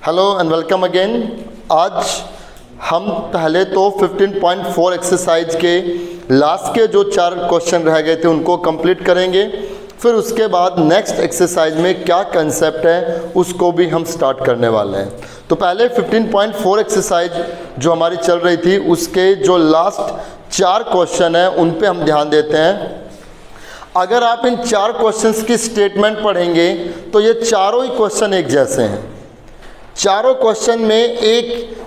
Hello and welcome again. आज हम पहले तो 15.4 एक्सरसाइज के लास्ट के जो 4 क्वेश्चन रह गए थे उनको कंप्लीट करेंगे। फिर उसके बाद नेक्स्ट एक्सरसाइज में क्या कंसेप्ट है उसको भी हम स्टार्ट करने वाले हैं। तो पहले 15.4 एक्सरसाइज जो हमारी चल रही थी उसके जो लास्ट 4 क्वेश्चन हैं उन पे हम ध्यान देते हैं। अगर आप इन 4 क्वेश्चंस की स्टेटमेंट पढ़ेंगे तो ये चारों ही क्वेश्चन एक जैसे हैं। चारों क्वेश्चन में एक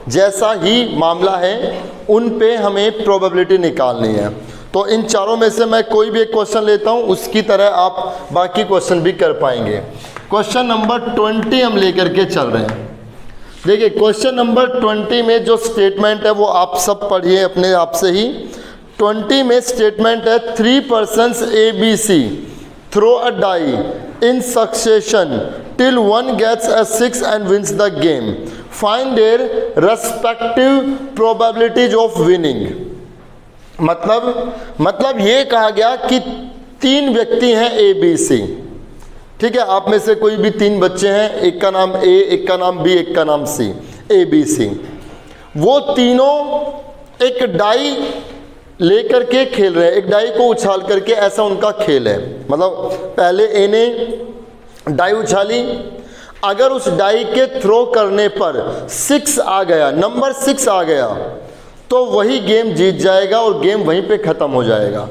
जैसा ही मामला है, उन पे हमें प्रोबेबिलिटी निकालनी है। तो इन चारों में से मैं कोई भी एक क्वेश्चन लेता हूँ, उसकी तरह आप बाकी क्वेश्चन भी कर पाएंगे। क्वेश्चन नंबर 20 हम लेकर के चल रहे हैं। देखिए क्वेश्चन नंबर 20 में जो स्टेटमेंट है वो आप सब पढ़िए अपने आप से ही। 20 में स्टेटमेंट है 3 persons ABC throw a die in succession till one gets a 6 and wins the game. Find their respective probabilities of winning. मतलब ये कहा गया कि 3 व्यक्ति हैं ABC, ठीक है। आप में से कोई भी 3 बच्चे हैं, एक का नाम A, एक का नाम B, एक का नाम C, ABC। वो तीनों एक डाई लेकर के खेल रहे हैं, एक डाई को उछाल करके, ऐसा उनका खेल है। मतलब पहले ए ने डाई उछाली, अगर उस डाई के थ्रो करने पर 6 आ गया, नंबर 6 आ गया, तो वही गेम जीत जाएगा और गेम वहीं पे ख़त्म हो जाएगा।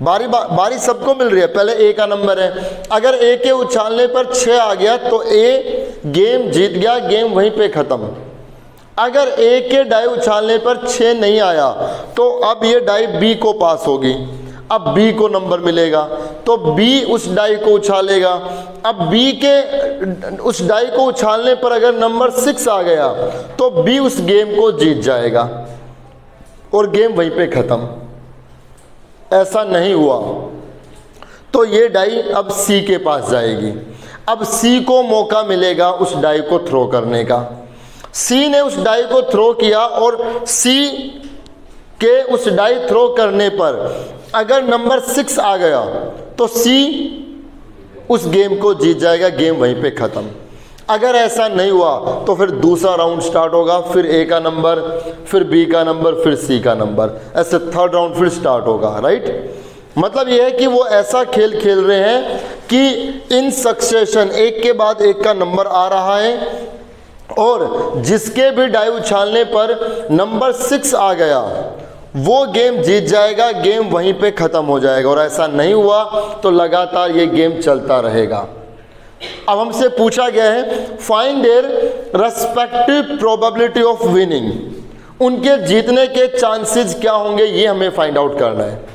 बारी सबको मिल रही है। पहले ए का नंबर है, अगर ए के उछालने पर 6 आ गया तो ए गेम जीत गया, गेम वहीं पे ख़त्म। अगर ए के डाई उछालने पर 6 नहीं आया तो अब ये डाई बी को पास होगी, अब बी को नंबर मिलेगा, तो बी उस डाई को उछालेगा। अब बी के उस डाई को उछालने पर अगर नंबर 6 आ गया तो बी उस गेम को जीत जाएगा और गेम वहीं पे ख़त्म। ऐसा नहीं हुआ तो ये डाई अब सी के पास जाएगी। अब सी को मौका मिलेगा उस डाई को थ्रो करने का। सी ने उस डाई को थ्रो किया और सी के उस डाई थ्रो करने पर अगर नंबर 6 आ गया तो सी उस गेम को जीत जाएगा, गेम वहीं पे ख़त्म। अगर ऐसा नहीं हुआ तो फिर दूसरा राउंड स्टार्ट होगा, फिर ए का नंबर, फिर बी का नंबर, फिर सी का नंबर, ऐसे थर्ड राउंड फिर स्टार्ट होगा, राइट। मतलब यह है कि वो ऐसा खेल खेल रहे हैं कि इन सक्सेशन, एक के बाद एक का नंबर आ रहा है और जिसके भी डाई उछालने पर नंबर 6 आ गया वो गेम जीत जाएगा, गेम वहीं पे ख़त्म हो जाएगा। और ऐसा नहीं हुआ तो लगातार ये गेम चलता रहेगा। अब हमसे पूछा गया है find their respective probability of winning. उनके जीतने के चांसेस क्या होंगे ये हमें फाइंड आउट करना है।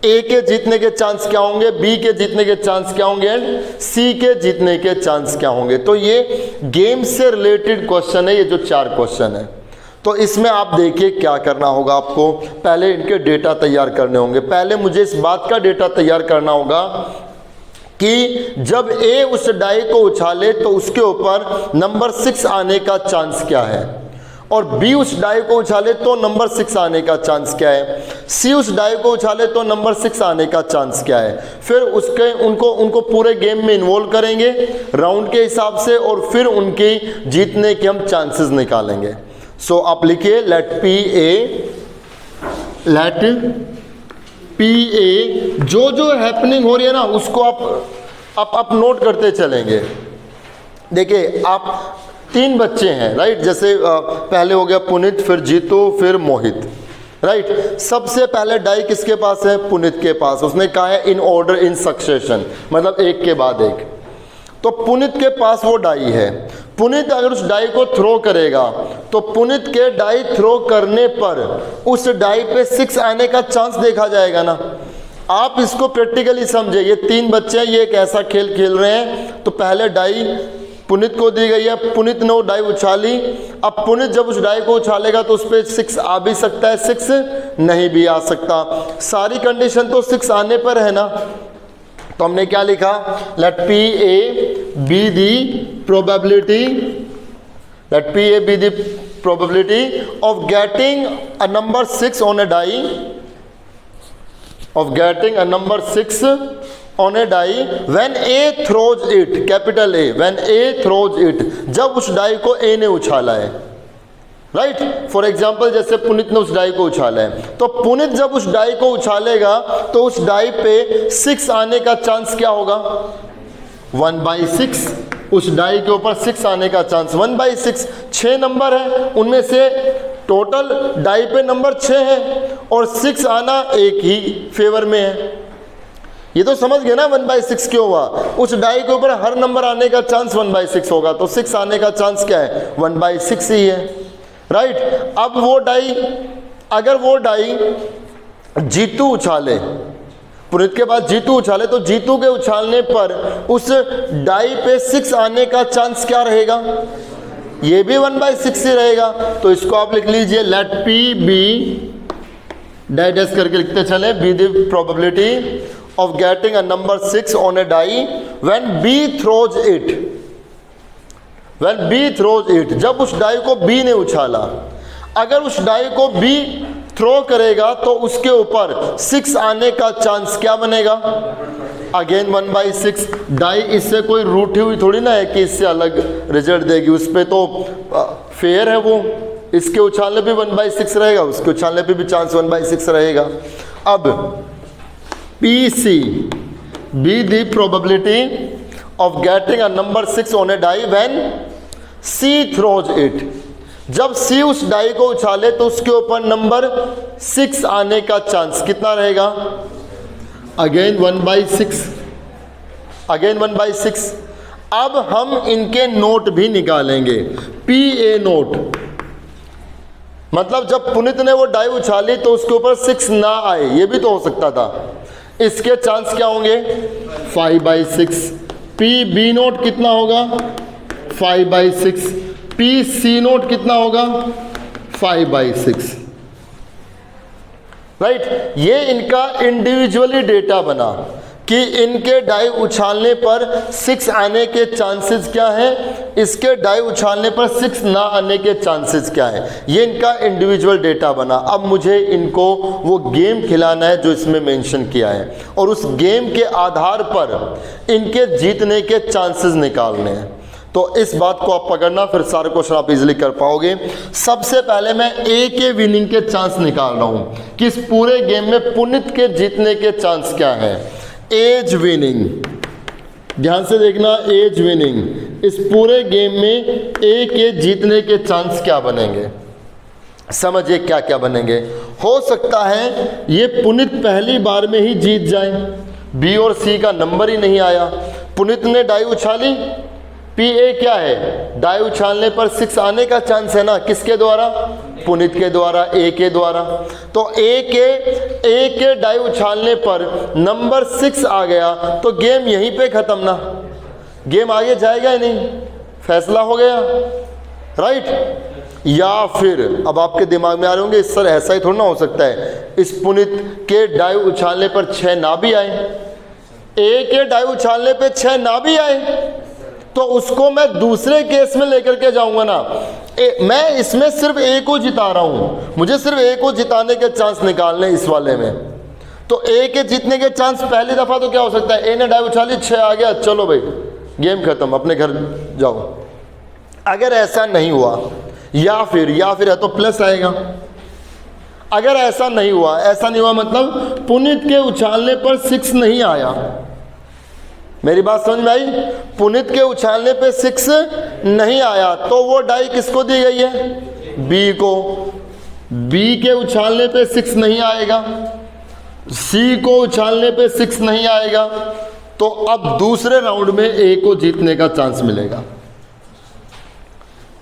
ए के जीतने के चांस क्या होंगे, बी के जीतने के चांस क्या होंगे एंड सी के जीतने के चांस क्या होंगे। तो ये गेम से रिलेटेड क्वेश्चन है, ये जो 4 क्वेश्चन है। तो इसमें आप देखिए क्या करना होगा आपको। पहले इनके डेटा तैयार करने होंगे। पहले मुझे इस बात का डेटा तैयार करना होगा कि जब ए उस डाई को उछाले तो उसके ऊपर नंबर 6 आने का चांस क्या है, और बी उस डाई को उछाले तो नंबर 6 आने का चांस क्या है, सी उस डाई को उछाले तो नंबर 6 आने का चांस क्या है। फिर उसके उनको पूरे गेम में इन्वॉल्व करेंगे राउंड के हिसाब से और फिर उनके जीतने के हम चांसेस निकालेंगे। सो आप लिखिए लेट पी ए जो हैपनिंग हो रही है ना उसको आप नोट करते चलेंगे। देखिए आप 3 बच्चे हैं, राइट। जैसे पहले हो गया पुनीत, फिर जीतू, फिर मोहित, राइट। सबसे पहले डाई किसके पास है, पुनीत के पास। उसने कहा है इन ऑर्डर इन सक्सेशन, मतलब एक के बाद एक। तो पुनीत के पास वो डाई है। पुनीत अगर उस डाई को थ्रो करेगा तो पुनीत के डाई थ्रो करने पर उस डाई पे 6 आने का चांस देखा जाएगा ना। आप इसको प्रैक्टिकली समझे। ये 3 बच्चे हैं, ये एक ऐसा खेल खेल रहे हैं। तो पहले डाई पुनीत को दी गई है, पुनीत ने वो डाई उछाली। अब पुनीत जब उस डाई को उछालेगा तो उस पर 6 आ भी सकता है, 6 नहीं भी आ सकता। सारी कंडीशन तो 6 आने पर है ना। तो हमने क्या लिखा, let P A B the probability, let P A B the probability of getting a number 6 on a die, of getting a number 6 on a die when A throws it, capital A, when A throws it, जब उस die को ए ने उछाला है, right. For example जैसे पुनीत ने उस die को उछाला है, तो पुनीत जब उस डाई को उछालेगा तो उस डाई पे 6 आने का चांस क्या होगा, 1/6। उस डाई के ऊपर 6 आने का चांस 1/6। 6 नंबर है, उनमें से टोटल डाई पे नंबर 6 है और 6 आना एक ही फेवर में है। ये तो समझ गए ना 1/6 क्यों हुआ। उस डाई के ऊपर हर नंबर आने का चांस 1/6 होगा, तो 6 आने का चांस क्या है, 1/6 ही है, राइट। अब वो डाई, अगर वो डाई जीतू उछाले, पुनीत के बाद जीतू उछाले, तो जीतू के उछालने पर उस डाई पे 6 आने का चांस क्या रहेगा, ये भी 1/6 ही रहेगा। तो इसको आप लिख लीजिए, let P B die dash करके लिखते चले, be the probability of getting a number 6 on a die when B throws it, when B throws it, जब उस डाई को B ने उछाला, अगर उस डाई को B थ्रो करेगा तो उसके ऊपर 6 आने का चांस क्या बनेगा, अगेन 1/6। डाई इससे कोई रूठी हुई थोड़ी ना है कि इससे अलग रिजल्ट देगी, उस पर तो फेयर है वो, इसके उछालने पे 1/6 रहेगा, उसके उछालने पे भी चांस 1/6 रहेगा। अब PC, be the probability of getting a number 6 on a die when C throws it, जब C उस डाई को उछाले तो उसके ऊपर नंबर 6 आने का चांस कितना रहेगा, अगेन 1/6, अगेन 1/6। अब हम इनके नोट भी निकालेंगे, PA नोट, मतलब जब पुनीत ने वो डाई उछाली तो उसके ऊपर 6 ना आए, ये भी तो हो सकता था, इसके चांस क्या होंगे, 5/6। PB नोट कितना होगा, 5/6। PC नोट कितना होगा, 5/6, राइट। ये इनका इंडिविजुअली डेटा बना कि इनके डाई उछालने पर 6 आने के चांसेस क्या है, इसके डाई उछालने पर 6 ना आने के चांसेस क्या है, ये इनका इंडिविजुअल डेटा बना। अब मुझे इनको वो गेम खिलाना है जो इसमें मेंशन किया है, और उस गेम के आधार पर इनके जीतने के चांसेस निकालने हैं। तो इस बात को आप पकड़ना, फिर सारे क्वेश्चन आप इजीली कर पाओगे। सबसे पहले मैं ए के विनिंग के चांस निकाल रहा हूँ कि इस पूरे गेम में पुनीत के जीतने के चांस क्या है। एज विनिंग, ध्यान से देखना, एज विनिंग, इस पूरे गेम में ए के जीतने के चांस क्या बनेंगे, समझिए क्या क्या बनेंगे। हो सकता है ये पुनीत पहली बार में ही जीत जाए, बी और सी का नंबर ही नहीं आया, पुनीत ने डाई उछाली, PA क्या है, डाई उछालने पर 6 आने का चांस है ना, किसके द्वारा, पुनीत के द्वारा, A के द्वारा। तो A के डाई उछालने पर नंबर 6 आ गया तो गेम यहीं पे खत्म ना, गेम आगे जाएगा ही नहीं, फैसला हो गया, राइट। या फिर अब आपके दिमाग में आ रहे होंगे सर ऐसा ही थोड़ा ना हो सकता है, इस पुनीत के डाई उछालने पर 6 ना भी आए, A के डाई उछालने पे 6 ना भी आए, तो उसको मैं दूसरे केस में लेकर के जाऊंगा ना। मैं इसमें सिर्फ A को जिता रहा हूं, मुझे सिर्फ A को जिताने के चांस निकालने इस वाले में। तो A के जीतने के चांस पहली दफा तो क्या हो सकता है, A ने डाई उछाली, 6 आ गया, चलो भाई गेम खत्म, अपने घर जाओ। अगर ऐसा नहीं हुआ, या फिर है तो प्लस आएगा। अगर ऐसा नहीं हुआ मतलब पुनीत के उछालने पर 6 नहीं आया, मेरी बात समझ में आई, पुनीत के उछालने पे 6 नहीं आया तो वो डाई किसको दी गई है, B को। B के उछालने पे 6 नहीं आएगा, C को उछालने पे 6 नहीं आएगा, तो अब दूसरे राउंड में A को जीतने का चांस मिलेगा।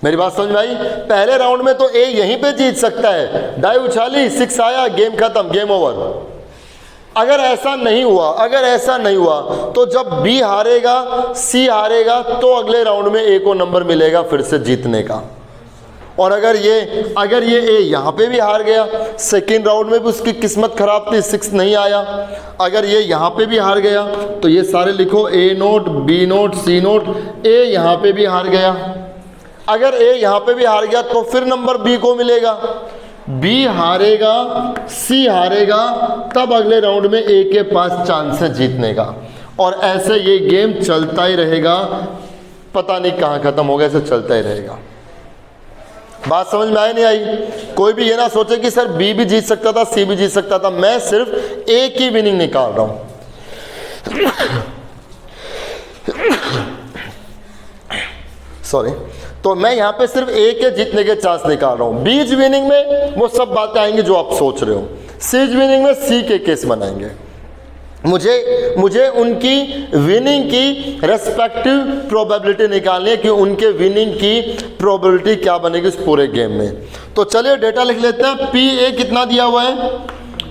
मेरी बात समझ में आई, पहले राउंड में तो A यहीं पे जीत सकता है, डाई उछाली, 6 आया, गेम खत्म, गेम ओवर। अगर ऐसा नहीं हुआ तो जब B हारेगा, C हारेगा, तो अगले राउंड में A को नंबर मिलेगा फिर से जीतने का। और अगर ये A यहाँ पे भी हार गया, सेकेंड राउंड में भी उसकी किस्मत खराब थी, 6 नहीं आया, अगर ये यहाँ पे भी हार गया तो ये सारे लिखो, A note, B note, C note, A यहाँ पे भी हार गया, अगर A यहाँ पे भी हार गया तो फिर नंबर B को मिलेगा, B हारेगा, C हारेगा, तब अगले राउंड में A के पास चांस है जीतने का। और ऐसे ये गेम चलता ही रहेगा, पता नहीं कहाँ खत्म होगा, ऐसे चलता ही रहेगा। बात समझ में आई नहीं आई? कोई भी ये ना सोचे कि सर बी भी जीत सकता था, सी भी जीत सकता था। मैं सिर्फ ए की विनिंग निकाल रहा हूं। सॉरी, तो मैं यहां पे सिर्फ ए के जीतने के चांस निकाल रहा हूं। बीज विनिंग में वो सब बातें आएंगी जो आप सोच रहे हो। सीज विनिंग में सी के केस बनाएंगे। मुझे उनकी विनिंग की रेस्पेक्टिव प्रोबेबिलिटी निकालनी है कि उनके विनिंग की प्रोबेबिलिटी क्या बनेगी इस पूरे गेम में। तो चलिए डेटा लिख लेते हैं। पी ए कितना दिया हुआ है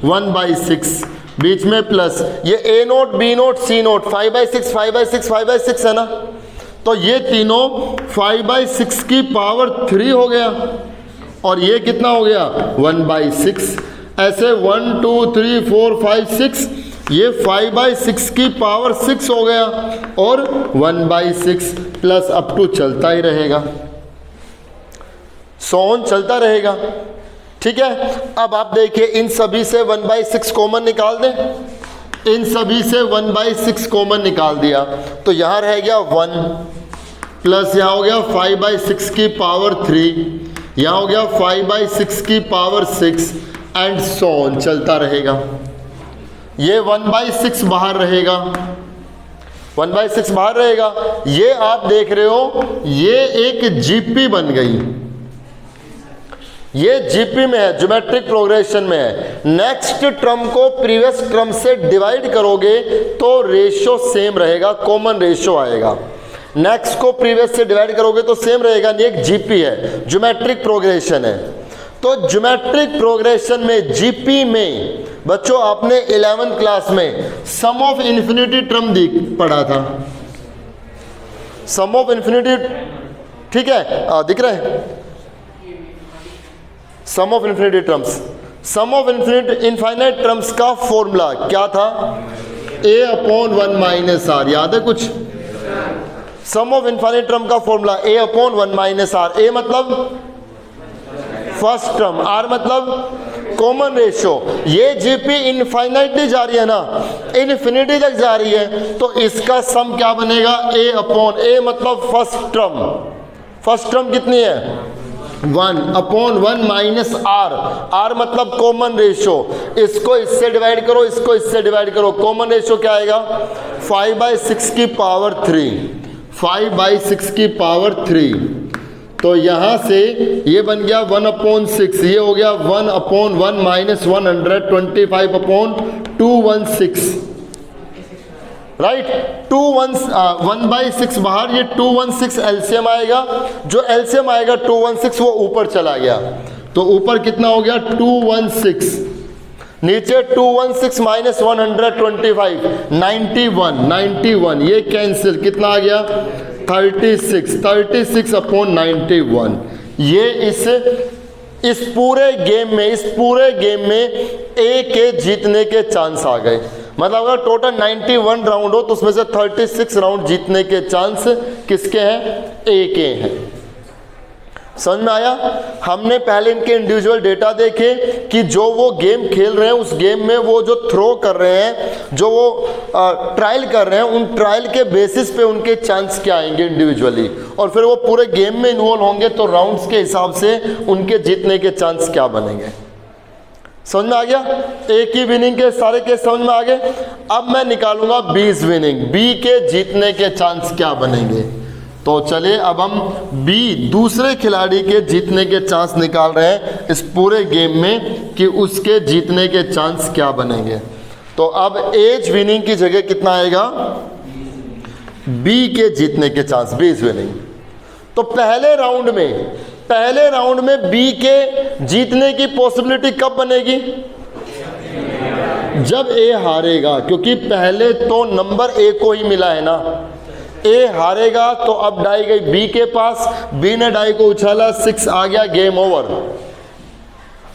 1/6, बीच में प्लस ये ए नोट बी नोट सी नोट 5/6 5/6 5/6 है ना। तो ये तीनों 5/6 की पावर 3 हो गया और ये कितना हो गया 1/6। ऐसे 1 2 3 4 5 6 ये 5/6 की पावर 6 हो गया और 1/6 प्लस अप टू चलता ही रहेगा, सोन चलता रहेगा। ठीक है, अब आप देखिए इन सभी से 1/6 कॉमन निकाल दें। इन सभी से 1/6 कॉमन निकाल दिया तो यहां रह गया 1 प्लस यहां हो गया 5/6 की पावर 3, यहां हो गया 5/6 की पावर 6 एंड सोन चलता रहेगा। ये 1/6 बाहर रहेगा, 1/6 बाहर रहेगा। ये आप देख रहे हो ये एक जीपी बन गई, ये जीपी में है, ज्योमेट्रिक प्रोग्रेशन में है। नेक्स्ट टर्म को प्रीवियस टर्म से डिवाइड करोगे तो रेशियो सेम रहेगा, कॉमन रेशियो आएगा। नेक्स्ट को प्रीवियस से डिवाइड करोगे तो सेम रहेगा, ये एक जीपी है, ज्योमेट्रिक प्रोग्रेशन है। तो ज्योमेट्रिक प्रोग्रेशन में जीपी में बच्चों आपने 11th क्लास में सम ऑफ इन्फिनिटी टर्म पढ़ा था। सम ऑफ इन्फिनिटी, ठीक है, दिख रहा है sum of infinity terms. Sum of infinite terms का फॉर्मूला क्या था a/1 - r, याद है कुछ? सम ऑफ इनफाइनाइट टर्म का फॉर्मूला a/1 - r। a मतलब फर्स्ट टर्म, आर मतलब कॉमन रेशियो। ये जीपी इनफाइनाइटली जा रही है ना, इनफिनिटी तक जा रही है, तो इसका सम क्या बनेगा a/a मतलब फर्स्ट टर्म। फर्स्ट टर्म कितनी है 1/1 - r मतलब कॉमन रेशियो। इसको इससे डिवाइड करो, इसको इससे डिवाइड करो, कॉमन रेशियो क्या आएगा 5/6 की पावर 3, 5/6 की पावर 3। तो यहां से ये बन गया 1/6, ये हो गया 1/1 - 125/216, राइट। 1/6 बाहर, ये 216 एलसीएम आएगा, जो एलसीएम आएगा 216 वो ऊपर चला गया, तो ऊपर कितना हो गया 216, नीचे 216 - 125 91, ये कैंसिल, कितना आ गया 36/91। ये इस पूरे गेम में ए के जीतने के चांस आ गए। मतलब अगर टोटल 91 राउंड हो तो उसमें से 36 राउंड जीतने के चांस किसके हैं ए के हैं। समझ में आया? हमने पहले इनके इंडिविजुअल डेटा देखे कि जो वो गेम खेल रहे हैं उस गेम में वो जो थ्रो कर रहे हैं, जो वो ट्रायल कर रहे हैं, उन ट्रायल के बेसिस पे उनके चांस क्या आएंगे इंडिविजुअली, और फिर वो पूरे गेम में इन्वॉल्व होंगे तो राउंड्स के हिसाब से उनके जीतने के चांस क्या बनेंगे। समझ में आ गया? ए की विनिंग के सारे केस समझ में आ गए। अब मैं निकालूंगा बीज विनिंग, बी के जीतने के चांस क्या बनेंगे। तो चलिए अब हम बी दूसरे खिलाड़ी के जीतने के चांस निकाल रहे हैं इस पूरे गेम में कि उसके जीतने के चांस क्या बनेंगे। तो अब एज विनिंग की जगह कितना आएगा बी के जीतने के चांस, बीज विनिंग। तो पहले राउंड में बी के जीतने की पॉसिबिलिटी कब बनेगी जब ए हारेगा, क्योंकि पहले तो नंबर ए को ही मिला है ना। ए हारेगा तो अब डाई गई बी के पास, बी ने डाई को उछाला, 6 आ गया, गेम ओवर।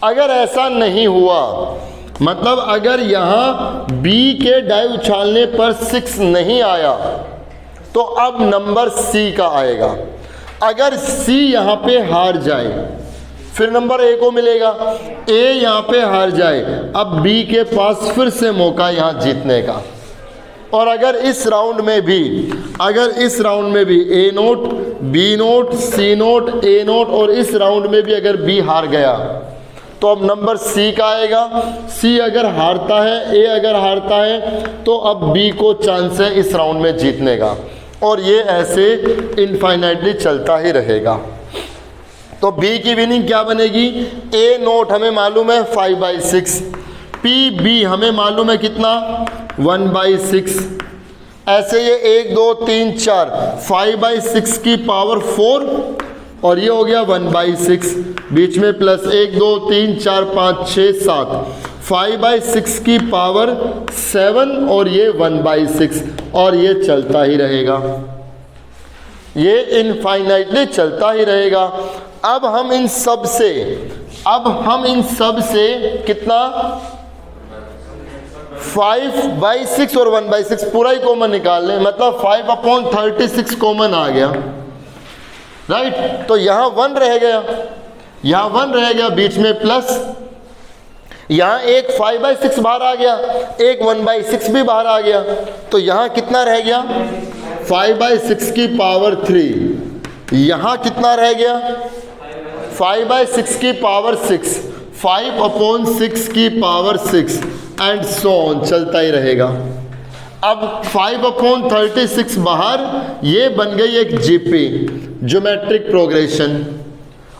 अगर ऐसा नहीं हुआ, मतलब अगर यहां बी के डाई उछालने पर 6 नहीं आया तो अब नंबर सी का आएगा। अगर सी यहां पे हार जाए फिर नंबर ए को मिलेगा, ए यहां पे हार जाए, अब बी के पास फिर से मौका यहां जीतने का। और अगर इस राउंड में भी ए नोट, बी नोट, सी नोट, ए नोट और इस राउंड में भी अगर बी हार गया तो अब नंबर सी का आएगा। सी अगर हारता है, ए अगर हारता है तो अब बी को चांस है इस राउंड में जीतने का, और ये ऐसे इनफाइनाइटली चलता ही रहेगा। तो बी की विनिंग क्या बनेगी? ए नोट हमें मालूम है 5/6, पी बी हमें मालूम है कितना 1/6। ऐसे ये 1 2 3 4 5/6 की पावर 4 और ये हो गया 1/6, बीच में प्लस 1 2 3 4 5 6 7 5/6 की पावर 7 और ये 1/6, और ये चलता ही रहेगा, ये इनफाइनाइटली चलता ही रहेगा। अब हम इन सब से कितना 5/6 और 1/6 पूरा ही कॉमन निकाल लें, मतलब 5/36 कॉमन आ गया, राइट। तो यहाँ 1 रह गया, बीच में प्लस, यहाँ एक 5/6 बाहर आ गया, एक 1/6 भी बाहर आ गया, तो यहाँ कितना रह गया 5/6 की पावर 3। यहाँ कितना रह गया 5/6 की पावर 6, 5/6 की पावर 6 एंड सो ऑन, चलता ही रहेगा। अब 5/36 बाहर, ये बन गई एक जीपी, ज्योमेट्रिक प्रोग्रेशन,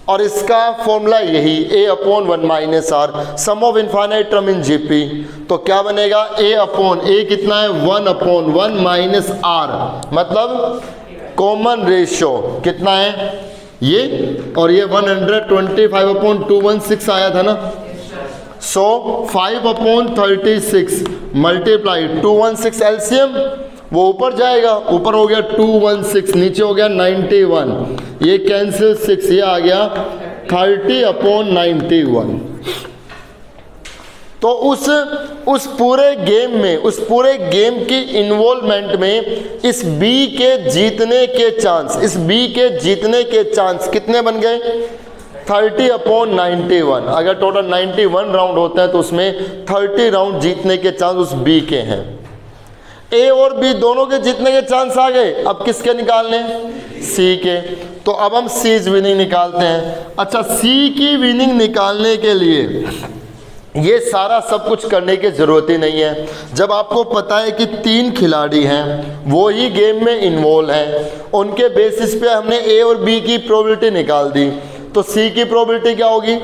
और इसका फॉर्मूला यही A/1 - R, sum of infinite term in GP. तो क्या बनेगा A कितना है 1/1 - R, मतलब कॉमन रेशियो कितना है ये, और ये 125/216 आया था ना। सो 5/36 मल्टीप्लाई 216 एलसीएम, वो ऊपर जाएगा, ऊपर हो गया 216, नीचे हो गया 91, ये कैंसिल 6, ये आ गया 30/91। तो उस पूरे गेम की इन्वॉल्वमेंट में इस बी के जीतने के चांस कितने बन गए 30/91। अगर टोटल 91 राउंड होते हैं तो उसमें 30 राउंड जीतने के चांस उस बी के हैं। ए और बी दोनों के जीतने के चांस आ गए, अब किसके निकालने? सी के। तो अब हम सीज विनिंग निकालते हैं। अच्छा, सी की विनिंग निकालने के लिए ये सारा सब कुछ करने की ज़रूरत ही नहीं है। जब आपको पता है कि 3 खिलाड़ी हैं, वो ही गेम में इन्वॉल्व हैं, उनके बेसिस पे हमने ए और बी की प्रोबेबिलिटी निकाल दी, तो सी की प्रोबेबिलिटी क्या होगी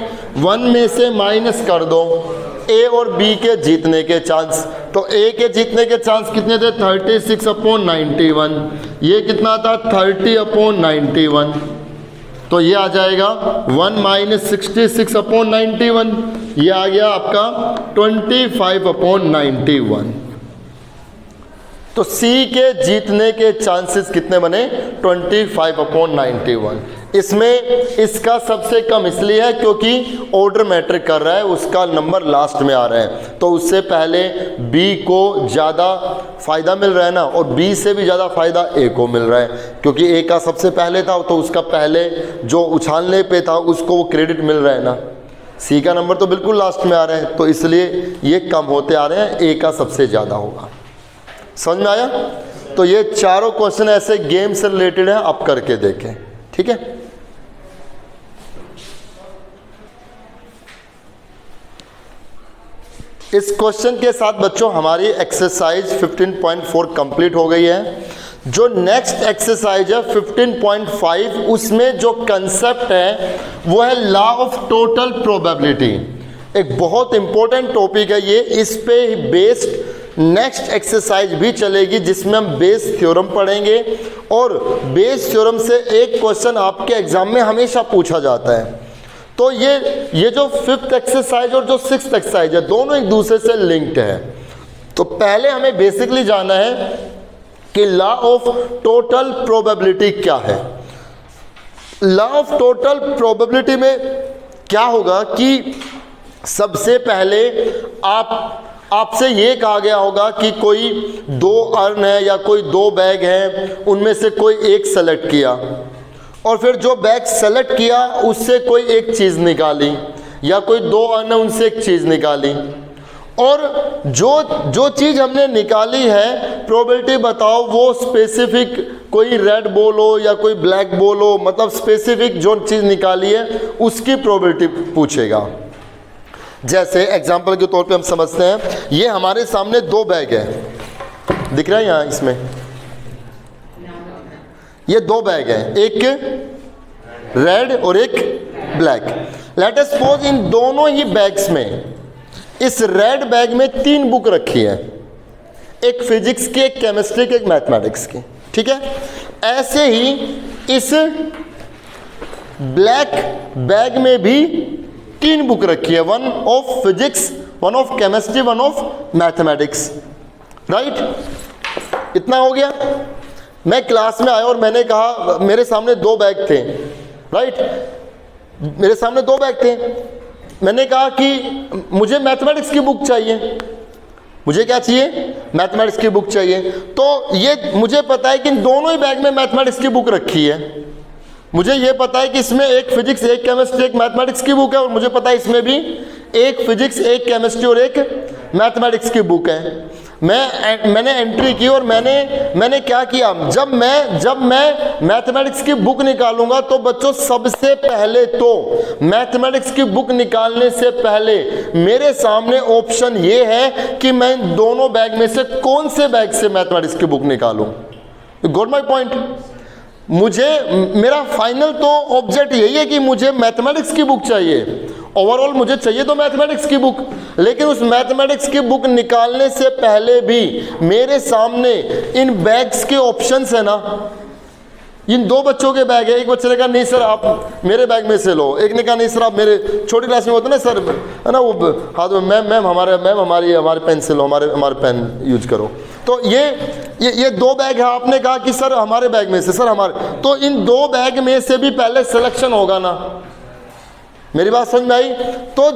1 में से माइनस कर दो ए और बी के जीतने के चांस। तो ए के जीतने के चांस कितने थे 36/91, ये कितना था 30/91, तो ये आ जाएगा 1 - 66/91, ये आ गया आपका 25/91। तो सी के जीतने के चांसेस कितने बने 25/91। इसमें इसका सबसे कम इसलिए है क्योंकि ऑर्डर मैटर कर रहा है, उसका नंबर लास्ट में आ रहा है, तो उससे पहले बी को ज़्यादा फ़ायदा मिल रहा है ना, और बी से भी ज़्यादा फ़ायदा ए को मिल रहा है, क्योंकि ए का सबसे पहले था तो उसका पहले जो उछालने पे था उसको वो क्रेडिट मिल रहा है ना। सी का नंबर तो बिल्कुल लास्ट में आ रहा है, तो इसलिए ये कम होते आ रहे हैं, ए का सबसे ज़्यादा होगा। समझ में आया? तो ये चारों क्वेश्चन ऐसे गेम से रिलेटेड हैं, आप करके देखें, ठीक है। इस क्वेश्चन के साथ बच्चों हमारी एक्सरसाइज 15.4 कंप्लीट हो गई है। जो नेक्स्ट एक्सरसाइज है 15.5, उसमें जो कंसेप्ट है वो है लॉ ऑफ टोटल प्रोबेबिलिटी। एक बहुत इंपॉर्टेंट टॉपिक है ये, इस पे बेस्ड नेक्स्ट एक्सरसाइज भी चलेगी जिसमें हम बेस थ्योरम पढ़ेंगे, और बेस थ्योरम से एक क्वेश्चन आपके एग्जाम में हमेशा पूछा जाता है। तो ये जो 5th एक्सरसाइज और जो 6th एक्सरसाइज है, दोनों एक दूसरे से लिंक्ड है। तो पहले हमें बेसिकली जानना है कि लॉ ऑफ टोटल प्रोबेबिलिटी क्या है। लॉ ऑफ टोटल प्रोबेबिलिटी में क्या होगा कि सबसे पहले आपसे ये कहा गया होगा कि कोई 2 अर्न है या कोई 2 बैग है, उनमें से कोई एक सेलेक्ट किया, और फिर जो बैग सेलेक्ट किया उससे कोई एक चीज़ निकाली, या कोई 2 अर्न है उनसे एक चीज़ निकाली, और जो चीज़ हमने निकाली है प्रोबेबिलिटी बताओ, वो स्पेसिफिक कोई रेड बॉल हो या कोई ब्लैक बॉल हो, मतलब स्पेसिफिक जो चीज़ निकाली है उसकी प्रोबेबिलिटी पूछेगा। जैसे एग्जांपल के तौर पे हम समझते हैं, ये हमारे सामने 2 बैग है, दिख रहा है यहाँ इसमें, ये 2 बैग है, एक रेड और एक black. Let us suppose in दोनों ही बैग्स में, इस रेड बैग में 3 बुक रखी है, एक फिजिक्स की, एक केमिस्ट्री की, एक मैथमेटिक्स की, ठीक है। ऐसे ही इस ब्लैक बैग में भी 3 बुक रखी है, 1 of physics, 1 of chemistry, 1 of mathematics, right. इतना हो गया। मैं क्लास में आया और मैंने कहा, मेरे सामने 2 बैग थे, राइट, मेरे सामने 2 बैग थे, मैंने कहा कि मुझे मैथमेटिक्स की बुक चाहिए, मुझे क्या चाहिए, मैथमेटिक्स की बुक चाहिए। तो ये मुझे पता है कि इन दोनों ही बैग में मैथमेटिक्स की बुक रखी है, मुझे ये पता है कि इसमें एक फिजिक्स, एक केमिस्ट्री, एक मैथमेटिक्स की बुक है, और मुझे पता है इसमें भी एक फिजिक्स, एक केमिस्ट्री और एक मैथमेटिक्स की बुक है। मैंने एंट्री की और मैंने क्या किया, जब मैं मैथमेटिक्स की बुक निकालूंगा तो बच्चों सबसे पहले तो मैथमेटिक्स की बुक निकालने से पहले मेरे सामने ऑप्शन ये है कि मैं इन दोनों बैग में से कौन से बैग से मैथमेटिक्स की बुक निकालूं। Got my point. मेरा फाइनल तो ऑब्जेक्ट यही है कि मुझे मैथमेटिक्स की बुक चाहिए, ओवरऑल मुझे चाहिए तो मैथमेटिक्स की बुक, लेकिन उस मैथमेटिक्स की बुक निकालने से पहले भी मेरे सामने इन बैग्स के ऑप्शंस है ना। इन 2 बच्चों के बैग है, एक बच्चे ने कहा नहीं सर आप मेरे बैग में से लो, एक ने कहा नहीं सर आप मेरे, छोटी क्लास में होता ना सर, है ना, वो हाथ में मैम हमारी पेंसिल, हमारे पेन यूज करो। तो ये 2 बैग है, आपने कहा कि सर हमारे बैग में से, सर हमारे, तो इन 2 बैग में से भी पहले सिलेक्शन होगा ना। मेरी बात समझ में आई। तो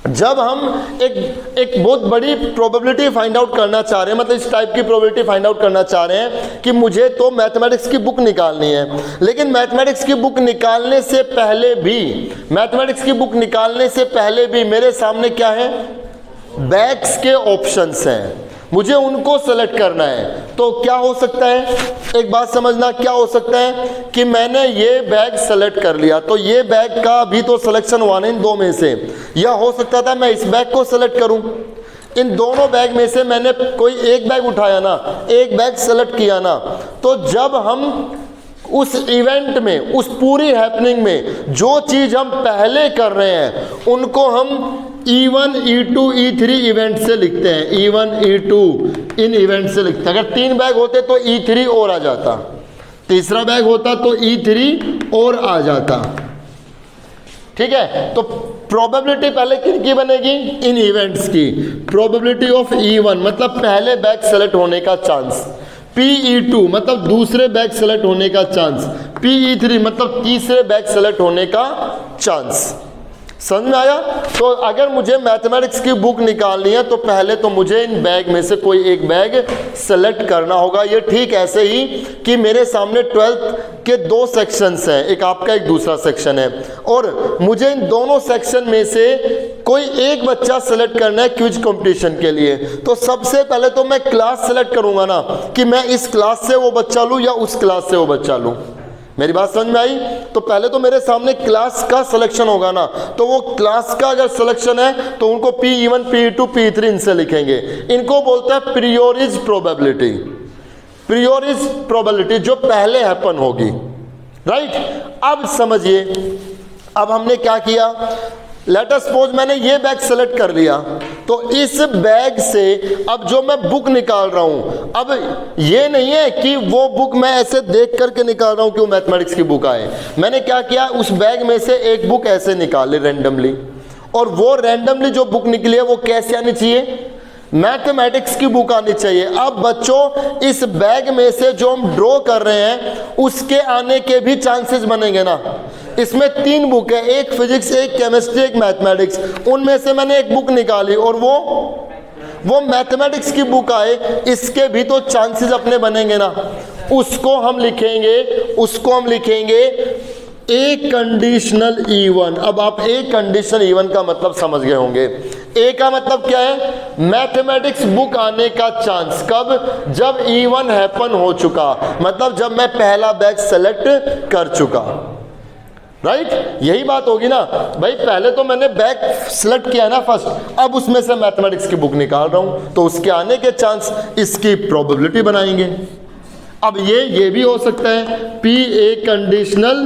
जब हम एक बहुत बड़ी प्रोबेबिलिटी फाइंड आउट करना चाह रहे हैं, मतलब इस टाइप की प्रोबेबिलिटी फाइंड आउट करना चाह रहे हैं कि मुझे तो मैथमेटिक्स की बुक निकालनी है, लेकिन मैथमेटिक्स की बुक निकालने से पहले भी मेरे सामने क्या है, बैग्स के ऑप्शंस हैं, मुझे उनको सेलेक्ट करना है। तो क्या हो सकता है, एक बात समझना, क्या हो सकता है कि मैंने ये बैग सेलेक्ट कर लिया, तो ये बैग का भी तो सिलेक्शन हुआ ना इन 2 में से, या हो सकता था मैं इस बैग को सेलेक्ट करूं। इन दोनों बैग में से मैंने कोई एक बैग उठाया ना, एक बैग सेलेक्ट किया ना, तो जब हम उस इवेंट में, उस पूरी हैपनिंग में जो चीज हम पहले कर रहे हैं उनको हम E1, E2, E3 इवेंट से लिखते हैं, E1, E2 इन इवेंट से लिखते हैं। अगर 3 बैग होते तो E3 और आ जाता, तीसरा बैग होता तो E3 और आ जाता, ठीक है। तो प्रोबेबिलिटी पहले किनकी बनेगी, इन इवेंट्स की। प्रोबेबिलिटी ऑफ E1 मतलब पहले बैग सेलेक्ट होने का चांस, PE2 मतलब दूसरे बैग सेलेक्ट होने का चांस, PE3 मतलब तीसरे बैग सेलेक्ट होने का चांस। समझ में आया। तो अगर मुझे मैथमेटिक्स की बुक निकालनी है तो पहले तो मुझे इन बैग में से कोई एक बैग सेलेक्ट करना होगा। ये ठीक ऐसे ही कि मेरे सामने 12th के 2 सेक्शंस हैं, एक आपका एक दूसरा सेक्शन है, और मुझे इन दोनों सेक्शन में से कोई एक बच्चा सेलेक्ट करना है क्विज कंपटीशन के लिए। तो सबसे पहले तो मैं क्लास सेलेक्ट करूंगा ना, कि मैं इस क्लास से वो बच्चा लूँ या उस क्लास से वो बच्चा लूँ। मेरी बात समझ में आई। तो पहले तो मेरे सामने क्लास का सिलेक्शन होगा ना, तो वो क्लास का अगर सिलेक्शन है तो उनको PE1, PE2, PE3 इनसे लिखेंगे। इनको बोलते हैं प्रियोरिज प्रोबेबिलिटी। प्रियोरिज प्रोबेबिलिटी जो पहले हैपन होगी, राइट। अब समझिए, अब हमने क्या किया, लेट अस सपोज मैंने ये बैग सेलेक्ट कर लिया, तो इस बैग से अब जो मैं बुक निकाल रहा हूं, अब ये नहीं है कि वो बुक मैं ऐसे देख करके निकाल रहा हूं कि वो मैथमेटिक्स की बुक आए। मैंने क्या किया, उस बैग में से एक बुक ऐसे निकाली रैंडमली, और वो रैंडमली जो बुक निकली है वो कैसे आनी चाहिए, मैथमेटिक्स की बुक आनी चाहिए। अब बच्चों इस बैग में से जो हम ड्रॉ कर रहे हैं उसके आने के भी चांसेस बनेंगे ना। इसमें 3 बुक है, एक फिजिक्स, एक केमिस्ट्री, एक मैथमेटिक्स। उनमें से मैंने एक बुक निकाली और वो मैथमेटिक्स की बुक आए, इसके भी तो चांसेस अपने बनेंगे ना। उसको हम लिखेंगे एक कंडीशनल E1। अब आप एक कंडीशनल E1 का मतलब समझ गए होंगे। ए का मतलब क्या है? मैथमेटिक्स बुक आने का चांस। कब? जब E1 हैपन हो चुका, मतलब जब मैं पहला बैग सेलेक्ट कर चुका, राइट? यही बात होगी ना भाई, पहले तो मैंने बैग सेलेक्ट किया ना फर्स्ट, अब उसमें से मैथमेटिक्स की बुक निकाल रहा हूं, तो उसके आने के चांस, इसकी प्रोबेबिलिटी बनाएंगे। अब ये भी हो सकता है PA कंडीशनल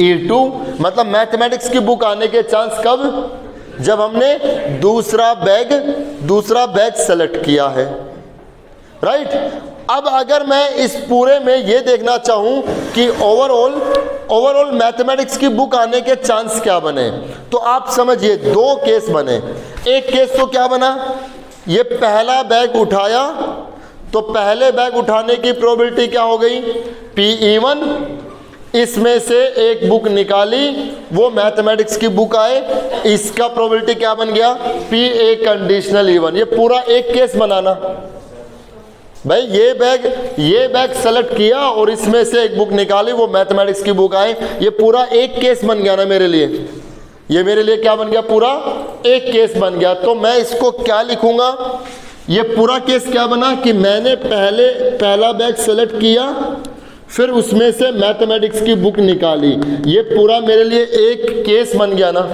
E2, मतलब मैथमेटिक्स की बुक आने के चांस कब? जब हमने दूसरा बैग सेलेक्ट किया है, राइट? अब अगर मैं इस पूरे में ये देखना चाहूं कि ओवरऑल मैथमेटिक्स की बुक आने के चांस क्या बने, तो आप समझिए दो केस बने। एक केस तो क्या बना, ये पहला बैग उठाया, तो पहले बैग उठाने की प्रोबेबिलिटी क्या हो गई? PE1, इसमें से एक बुक निकाली, वो मैथमेटिक्स की बुक आए, इसका प्रोबेबिलिटी क्या बन गया? PA conditional E1। ये पूरा एक केस बनाना भाई, ये बैग सेलेक्ट किया और इसमें से एक बुक निकाली, वो मैथमेटिक्स की बुक आए, ये पूरा एक केस बन गया ना मेरे लिए। ये मेरे लिए क्या बन गया? पूरा एक केस बन गया। तो मैं इसको क्या लिखूंगा? ये पूरा केस क्या बना कि मैंने पहला बैग सेलेक्ट किया, फिर उसमें से मैथमेटिक्स की बुक निकाली, ये पूरा मेरे लिए एक केस बन गया ना।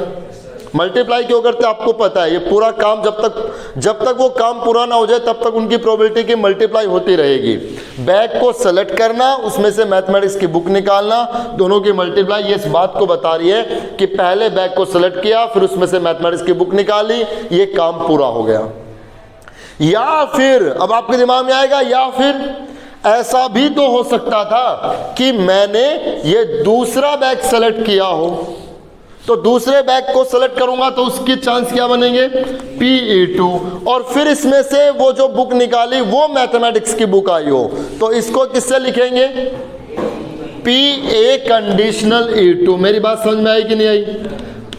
मल्टीप्लाई क्यों करते हैं आपको पता है, ये पूरा काम जब तक वो काम पूरा ना हो जाए तब तक उनकी प्रोबेबिलिटी की मल्टीप्लाई होती रहेगी। बैग को सेलेक्ट करना, उसमें से मैथमेटिक्स की बुक निकालना, दोनों की मल्टीप्लाई ये इस बात को बता रही है कि पहले बैग को सेलेक्ट किया, फिर उसमें से मैथमेटिक्स की बुक निकाली, ये काम पूरा हो गया। या फिर अब आपके दिमाग में आएगा, या फिर ऐसा भी तो हो सकता था कि मैंने ये दूसरा बैग सेलेक्ट किया हो, तो दूसरे बैग को सेलेक्ट करूंगा तो उसके चांस क्या बनेंगे? PE2, और फिर इसमें से वो जो बुक निकाली वो मैथमेटिक्स की बुक आई हो, तो इसको किससे लिखेंगे? PA conditional E2। मेरी बात समझ में आई कि नहीं आई?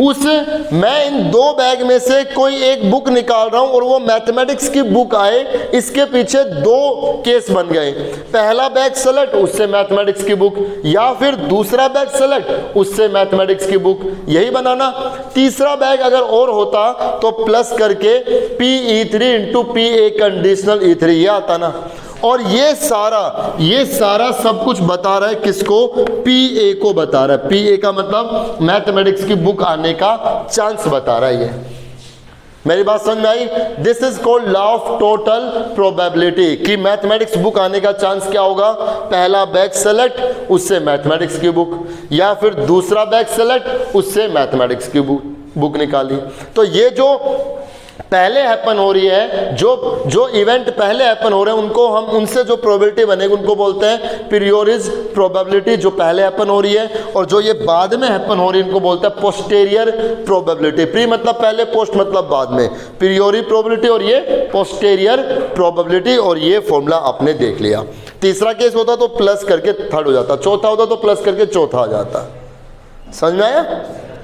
मैं इन दो बैग में से कोई एक बुक निकाल रहा हूं और वो मैथमेटिक्स की बुक आए, इसके पीछे दो केस बन गए। पहला बैग सेलेक्ट, उससे मैथमेटिक्स की बुक, या फिर दूसरा बैग सेलेक्ट, उससे मैथमेटिक्स की बुक, यही बनाना। तीसरा बैग अगर और होता तो प्लस करके PE3 into PA conditional E3 ये आता ना। और ये सारा सब कुछ बता रहा है किसको? PA को बता रहा है। PA का मतलब मैथमेटिक्स की बुक आने का चांस बता रहा है। ये मेरी बात समझ में आई? This is called law of total probability कि मैथमेटिक्स बुक आने का चांस क्या होगा? पहला बैग सेलेक्ट, उससे मैथमेटिक्स की बुक, या फिर दूसरा बैग सेलेक्ट, उससे मैथमेटिक्स की बुक निकाली। तो ये जो पहले हैपन हो रही है, जो इवेंट पहले हैपन हो रहे हैं, उनको हम उनसे जो प्रोबेबिलिटी बनेगी उनको बोलते हैं पीरियोडिक प्रोबेबिलिटी, जो पहले हैपन हो रही है। और जो ये बाद में हैपन हो रही है इनको बोलते हैं पोस्टेरियर प्रोबेबिलिटी। प्री मतलब पहले, पोस्ट मतलब बाद में। पीरियोडिक प्रोबेबिलिटी और ये पोस्टेरियर प्रोबेबिलिटी, और ये फॉर्मूला आपने देख लिया। तीसरा केस होता तो प्लस करके थर्ड हो जाता, चौथा होता तो प्लस करके चौथा आ जाता। समझ में आया?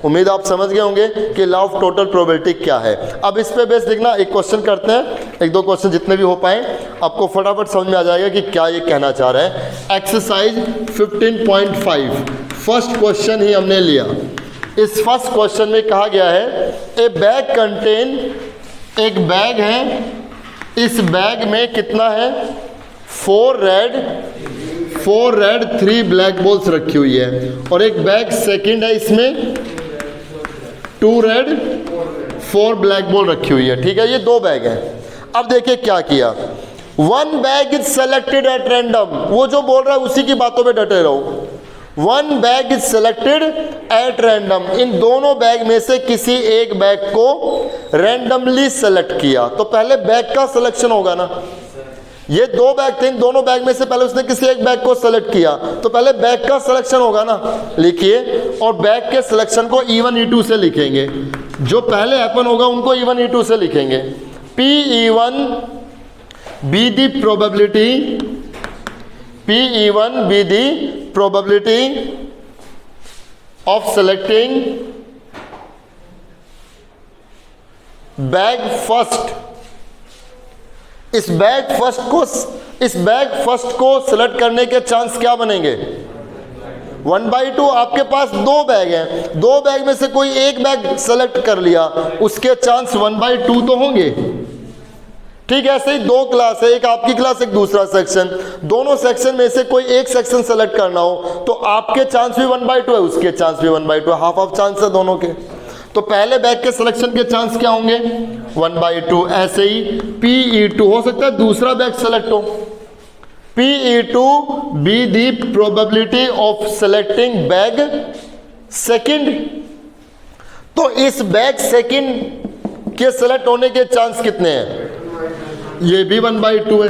उम्मीद आप समझ गए होंगे कि लॉ ऑफ टोटल प्रोबेबिलिटी क्या है। अब इस पे बेस देखना, एक क्वेश्चन करते हैं, एक दो क्वेश्चन जितने भी हो पाए, आपको फटाफट समझ में आ जाएगा कि क्या ये कहना चाह रहा है। एक्सरसाइज 15.5 फर्स्ट क्वेश्चन ही हमने लिया। इस फर्स्ट क्वेश्चन में कहा गया है ए बैग कंटेन, एक बैग है, इस बैग में कितना है? 4 रेड 3 ब्लैक बॉल्स रखी हुई है, और एक बैग सेकंड है, इसमें 2 रेड 4 ब्लैक बॉल रखी हुई है। ठीक है, ये दो बैग हैं। अब देखिए क्या किया, 1 bag is selected at random. वो जो बोल रहा है उसी की बातों पे डटे रहो। 1 bag is selected at random, इन दोनों बैग में से किसी एक बैग को रैंडमली सेलेक्ट किया, तो पहले बैग का सिलेक्शन होगा ना। ये दो बैग थे, इन दोनों बैग में से पहले उसने किसी एक बैग को सेलेक्ट किया, तो पहले बैग का सिलेक्शन होगा ना। लिखिए, और बैग के सिलेक्शन को E1 E2 से लिखेंगे, जो पहले हैपन होगा उनको E1 E2 से लिखेंगे। PE1 B the probability of selecting bag first. इस बैग फर्स्ट को सेलेक्ट करने के चांस क्या बनेंगे? 1/2 आपके पास 2 बैग हैं, 2 बैग में से कोई एक बैग सेलेक्ट कर लिया, उसके चांस 1/2 तो होंगे। ठीक है, ऐसे ही 2 क्लास है, एक आपकी क्लास एक दूसरा सेक्शन, दोनों सेक्शन में से कोई एक सेक्शन सेलेक्ट करना हो तो आपके चांस भी 1/2 है, उसके चांस भी 1/2 है, हाफ हाफ चांस है दोनों के। तो पहले बैग के सिलेक्शन के चांस क्या होंगे? 1/2। ऐसे ही PE2 हो सकता है दूसरा बैग सेलेक्ट हो, PE2 B the probability of selecting bag second. तो इस बैग सेकंड के सेलेक्ट होने के चांस कितने हैं? ये भी 1/2 है।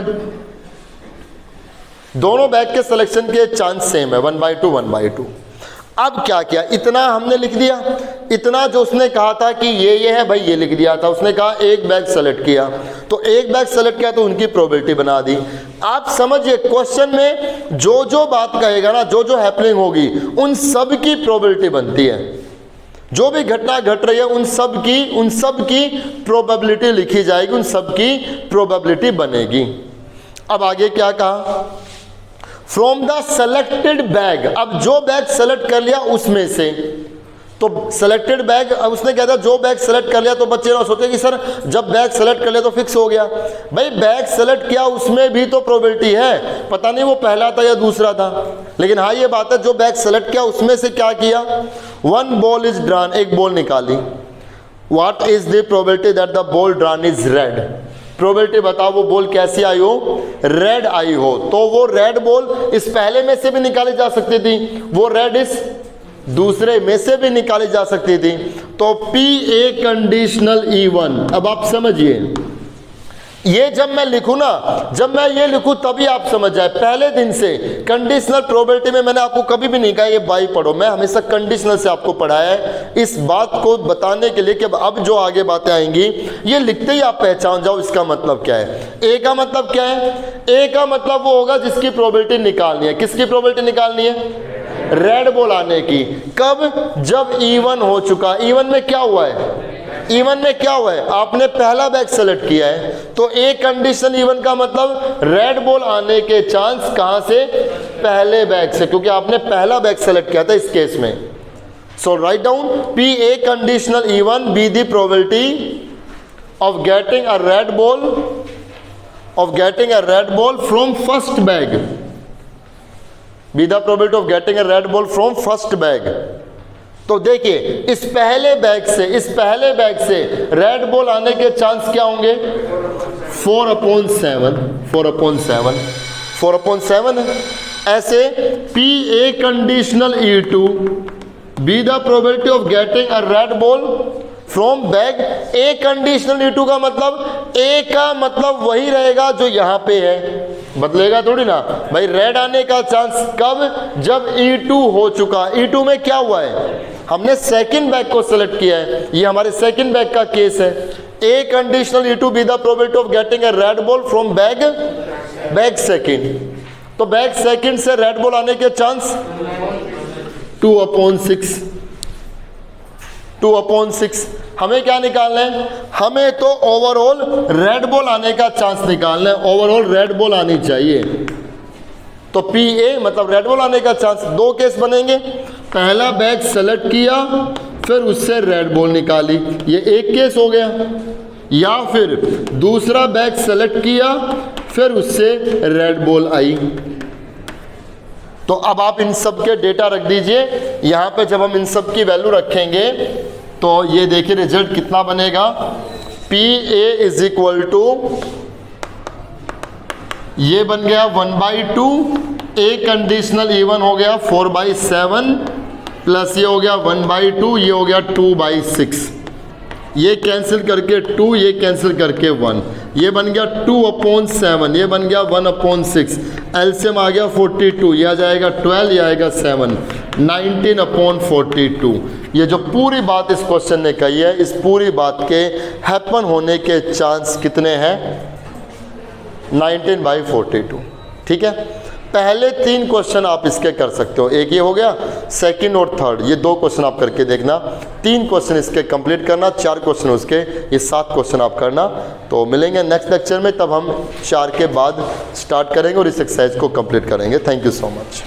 दोनों बैग के सिलेक्शन के चांस सेम है, 1/2 1/2। अब क्या किया, इतना हमने लिख दिया, इतना जो उसने कहा था कि ये है भाई, ये लिख दिया था। उसने कहा एक बैग सेलेक्ट किया, तो एक बैग सेलेक्ट किया तो उनकी प्रोबेबिलिटी बना दी। आप समझिए क्वेश्चन में जो जो बात कहेगा ना, जो जो हैपनिंग होगी, उन सब की प्रोबेबिलिटी बनती है। जो भी घटना घट रही है उन सब की प्रोबेबिलिटी लिखी जाएगी, उन सब की प्रोबेबिलिटी बनेगी। अब आगे क्या कहा? फ्रॉम द सेलेक्टेड बैग, अब जो बैग सेलेक्ट कर लिया उसमें से, तो सेलेक्टेड बैग, अब उसने कहा था जो बैग सेलेक्ट कर लिया, तो बच्चे ना सोचे कि सर जब बैग सेलेक्ट कर लिया तो फिक्स हो गया। भाई बैग सेलेक्ट किया उसमें भी तो प्रोबेबिलिटी है, पता नहीं वो पहला था या दूसरा था, लेकिन हाँ ये बात है जो बैग सेलेक्ट किया उसमें से क्या किया? 1 बॉल इज ड्रॉन, एक बॉल निकाली। What is the probability that the ball drawn is red? Probability बताओ वो बॉल कैसी आई हो? रेड आई हो। तो वो रेड बॉल इस पहले में से भी निकाली जा सकती थी, वो रेड इस दूसरे में से भी निकाली जा सकती थी। तो PA कंडीशनल E1। अब आप समझिए, ये जब मैं लिखूं ना, जब मैं ये लिखूं तभी आप समझ जाए। पहले दिन से कंडीशनल प्रोबेबिलिटी में मैंने आपको कभी भी नहीं कहा ये बाई पढ़ो, मैं हमेशा कंडीशनल से आपको पढ़ाया है, इस बात को बताने के लिए कि अब जो आगे बातें आएंगी ये लिखते ही आप पहचान जाओ इसका मतलब क्या है। ए का मतलब क्या है? ए का मतलब वो होगा जिसकी प्रोबेबिलिटी निकालनी है। किसकी प्रोबेबिलिटी निकालनी है? रेड बॉल आने की। कब? जब E1 हो चुका। E1 में क्या हुआ है? E1 में क्या हुआ है? आपने पहला बैग सेलेक्ट किया है, तो ए कंडीशन E1 का मतलब रेड बॉल आने के चांस कहां से? पहले बैग से, क्योंकि आपने पहला बैग सेलेक्ट किया था इस केस में। So write down PA conditional E1 be the probability of getting a red ball from first bag, be the probability of getting a red ball from first bag. तो देखिए इस पहले बैग से रेड बॉल आने के chance क्या होंगे? 4/7 है। ऐसे PA conditional E2 B the probability of getting a red ball from bag A conditional E2 का मतलब A का मतलब वही रहेगा जो यहाँ पे है, बदलेगा थोड़ी ना भाई। रेड आने का चांस कब? जब E2 हो चुका। E2 में क्या हुआ है? हमने सेकंड बैग को सेलेक्ट किया है, ये हमारे सेकंड बैग का केस है। A conditional E2 B the probability of getting a red ball from bag second. तो बैग सेकंड से रेड बॉल आने के चांस 2/6। हमें क्या निकालना है? हमें तो ओवरऑल रेड बॉल आने का चांस निकालना है, ओवरऑल रेड बॉल आनी चाहिए। तो PA मतलब रेड बॉल आने का चांस। 2 केस बनेंगे, पहला बैग सेलेक्ट किया फिर उससे रेड बॉल निकाली, ये एक केस हो गया। या फिर दूसरा बैग सेलेक्ट किया फिर उससे रेड बॉल आई। तो अब आप इन सब के डेटा रख दीजिए यहाँ पे। जब हम इन सब की वैल्यू रखेंगे तो ये देखिए रिजल्ट कितना बनेगा। PA इज इक्वल टू, ये बन गया 1/2, A कंडीशनल E1 हो गया 4/7 प्लस ये हो गया 1/2, ये हो गया 2/6। ये कैंसिल करके 2, ये कैंसिल करके 1, ये बन गया 2/7, ये बन गया 1/6। एलसीएम आ गया 42, ये आ जाएगा 12, ये आएगा 7, 19/42। ये जो पूरी बात इस क्वेश्चन ने कही है, इस पूरी बात के हैपन होने के चांस कितने हैं? 19/42। ठीक है, पहले 3 क्वेश्चन आप इसके कर सकते हो, एक ये हो गया, सेकंड और थर्ड, ये 2 क्वेश्चन आप करके देखना। 3 क्वेश्चन इसके कंप्लीट करना, 4 क्वेश्चन उसके, ये 7 क्वेश्चन आप करना। तो मिलेंगे नेक्स्ट लेक्चर में, तब हम 4 के बाद स्टार्ट करेंगे और इस एक्सरसाइज को कंप्लीट करेंगे। Thank you so much.